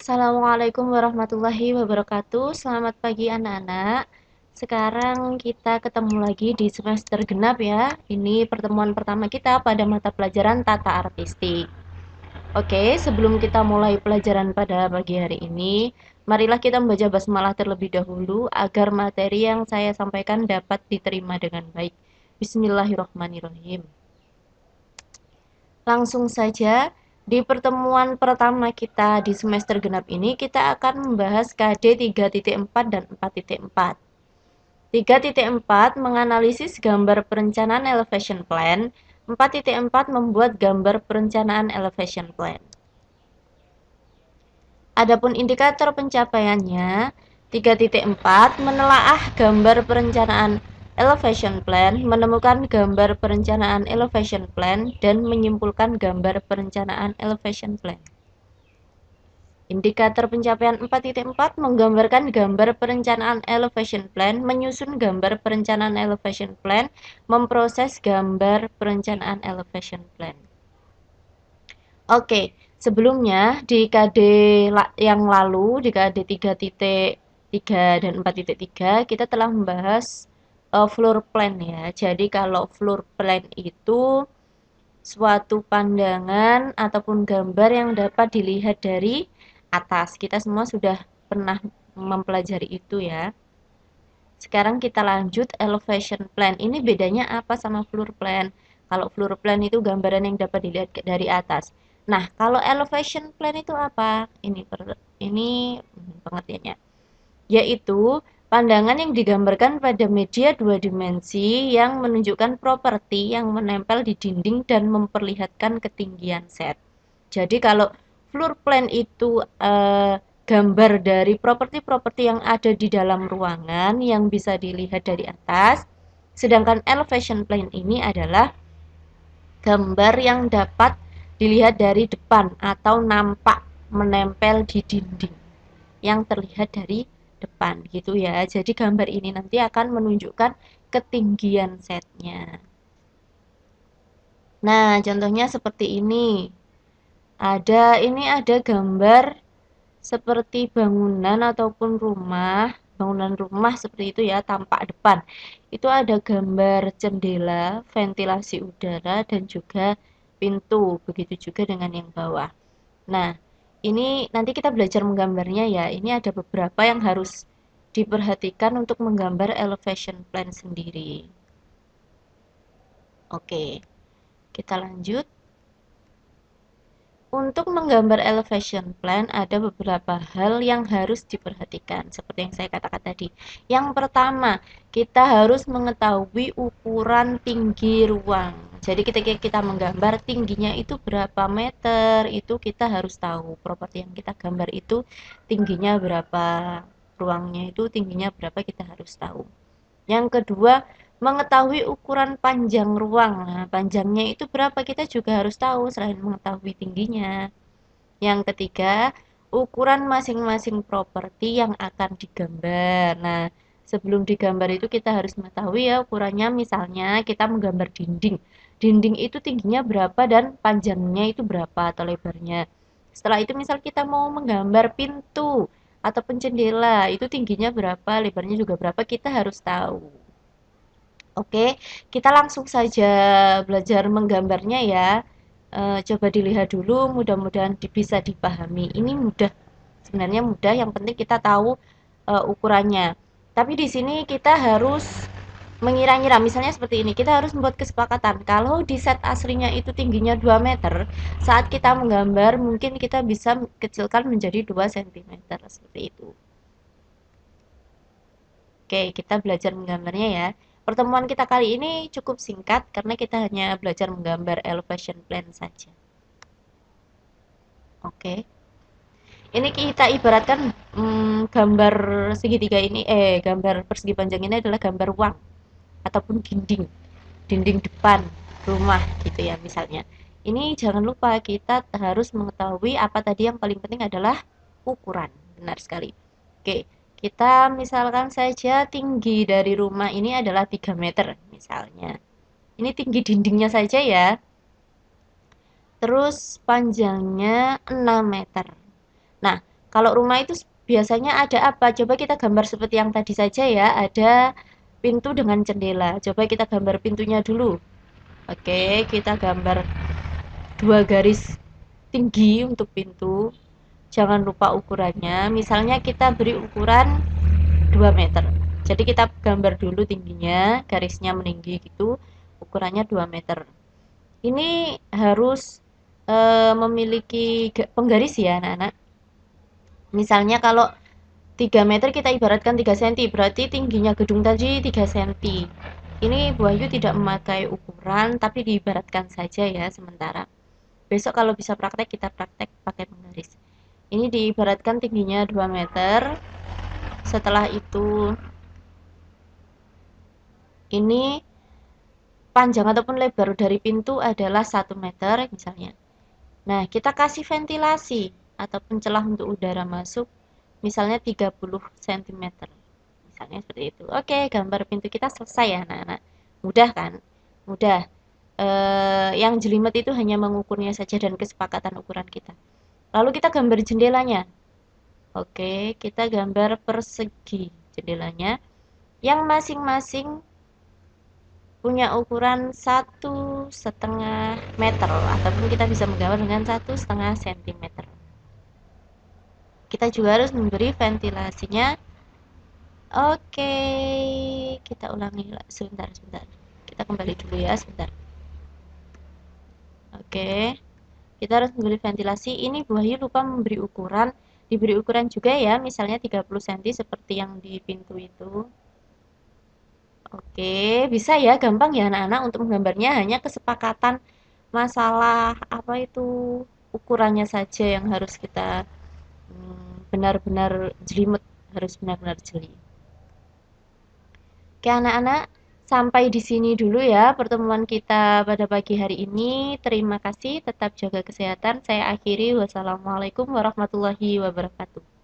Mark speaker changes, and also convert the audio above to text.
Speaker 1: Assalamualaikum warahmatullahi wabarakatuh. Selamat pagi anak-anak. Sekarang kita ketemu lagi di semester genap ya. Ini pertemuan pertama kita pada mata pelajaran tata artistik. Oke, sebelum kita mulai pelajaran pada pagi hari ini, marilah kita membaca basmalah terlebih dahulu agar materi yang saya sampaikan dapat diterima dengan baik. Bismillahirrahmanirrahim. Langsung saja, di pertemuan pertama kita di semester genap ini, kita akan membahas KD 3.4 dan 4.4. 3.4 menganalisis gambar perencanaan elevation plan, 4.4 membuat gambar perencanaan elevation plan. Adapun indikator pencapaiannya, 3.4 menelaah gambar perencanaan elevation plan, menemukan gambar perencanaan elevation plan, dan menyimpulkan gambar perencanaan elevation plan. Indikator pencapaian 4.4 menggambarkan gambar perencanaan elevation plan, menyusun gambar perencanaan elevation plan, memproses gambar perencanaan elevation plan. Oke, sebelumnya di KD yang lalu, di KD 3.3 dan 4.3, kita telah membahas floor plan ya. Jadi kalau floor plan itu suatu pandangan ataupun gambar yang dapat dilihat dari atas. Kita semua sudah pernah mempelajari itu ya. Sekarang kita lanjut elevation plan. Ini bedanya apa sama floor plan? Kalau floor plan itu gambaran yang dapat dilihat dari atas. Nah, kalau elevation plan itu apa? Ini pengertiannya. Yaitu pandangan yang digambarkan pada media dua dimensi yang menunjukkan properti yang menempel di dinding dan memperlihatkan ketinggian set. Jadi kalau floor plan itu gambar dari properti-properti yang ada di dalam ruangan yang bisa dilihat dari atas, sedangkan elevation plan ini adalah gambar yang dapat dilihat dari depan atau nampak menempel di dinding yang terlihat dari depan gitu ya. Jadi gambar ini nanti akan menunjukkan ketinggian setnya. Nah, contohnya seperti ini. Ini ada gambar seperti bangunan ataupun bangunan rumah seperti itu ya, tampak depan. Itu ada gambar jendela, ventilasi udara, dan juga pintu. Begitu juga dengan yang bawah. Nah, ini nanti kita belajar menggambarnya ya. Ini ada beberapa yang harus diperhatikan untuk menggambar elevation plan sendiri. Oke, kita lanjut. Untuk menggambar elevation plan ada beberapa hal yang harus diperhatikan seperti yang saya katakan tadi. Yang pertama, kita harus mengetahui ukuran tinggi ruang. Jadi ketika kita menggambar tingginya itu berapa meter, itu kita harus tahu. Properti yang kita gambar itu tingginya berapa, ruangnya itu tingginya berapa kita harus tahu. Yang kedua, mengetahui ukuran panjang ruang. Nah, panjangnya itu berapa kita juga harus tahu selain mengetahui tingginya. Yang ketiga, ukuran masing-masing properti yang akan digambar. Nah, sebelum digambar itu kita harus mengetahui ya ukurannya. Misalnya kita menggambar dinding. Dinding itu tingginya berapa dan panjangnya itu berapa atau lebarnya. Setelah itu misal kita mau menggambar pintu ataupun jendela, itu tingginya berapa, lebarnya juga berapa, kita harus tahu. Oke, kita langsung saja belajar menggambarnya ya. Coba dilihat dulu, mudah-mudahan bisa dipahami. Ini mudah, sebenarnya mudah. Yang penting kita tahu ukurannya. Tapi di sini kita harus mengira-ngira. Misalnya seperti ini, kita harus membuat kesepakatan. Kalau di set aslinya itu tingginya 2 meter, saat kita menggambar mungkin kita bisa kecilkan menjadi 2 cm seperti itu. Oke, kita belajar menggambarnya ya. Pertemuan kita kali ini cukup singkat karena kita hanya belajar menggambar elevation plan saja. Oke. Ini kita ibaratkan gambar segitiga ini, gambar persegi panjang ini adalah gambar ruang ataupun dinding depan rumah gitu ya misalnya. Ini jangan lupa kita harus mengetahui apa tadi yang paling penting adalah ukuran. Benar sekali. Oke, kita misalkan saja tinggi dari rumah ini adalah 3 meter misalnya. Ini tinggi dindingnya saja ya. Terus panjangnya 6 meter. Nah, Kalau rumah itu biasanya ada apa? Coba kita gambar seperti yang tadi saja ya, ada pintu dengan jendela. Coba kita gambar pintunya dulu. Oke, kita gambar dua garis tinggi untuk pintu. Jangan lupa ukurannya. Misalnya kita beri ukuran 2 meter. Jadi kita gambar dulu tingginya, garisnya meninggi gitu. Ukurannya 2 meter. Ini harus memiliki penggaris ya anak-anak. Misalnya kalau 3 meter kita ibaratkan 3 cm, berarti tingginya gedung tadi 3 cm. Ini Bu Ayu tidak memakai ukuran, tapi diibaratkan saja ya sementara. Besok kalau bisa praktek, kita praktek pakai penggaris. Ini diibaratkan tingginya 2 meter. Setelah itu, ini panjang ataupun lebar dari pintu adalah 1 meter misalnya. Nah, kita kasih ventilasi ataupun celah untuk udara masuk misalnya 30 cm. Misalnya seperti itu. Oke, gambar pintu kita selesai ya, anak-anak. Mudah kan? Mudah. Yang jelimet itu hanya mengukurnya saja dan kesepakatan ukuran kita. Lalu kita gambar jendelanya. Oke, kita gambar persegi jendelanya yang masing-masing punya ukuran 1,5 meter ataupun kita bisa menggambar dengan 1,5 cm. Kita juga harus memberi ventilasinya. Oke, kita ulangi sebentar. Kita kembali dulu ya sebentar. Oke, kita harus memberi ventilasi. Ini Bu Ayu lupa memberi ukuran. Diberi ukuran juga ya, misalnya 30 cm seperti yang di pintu itu. Oke, bisa ya, gampang ya anak-anak untuk menggambarnya, hanya kesepakatan masalah apa itu ukurannya saja yang harus kita benar-benar jelimet, harus benar-benar jeli. Oke anak-anak, sampai di sini dulu ya pertemuan kita pada pagi hari ini. Terima kasih, tetap jaga kesehatan. Saya akhiri. Wassalamualaikum warahmatullahi wabarakatuh.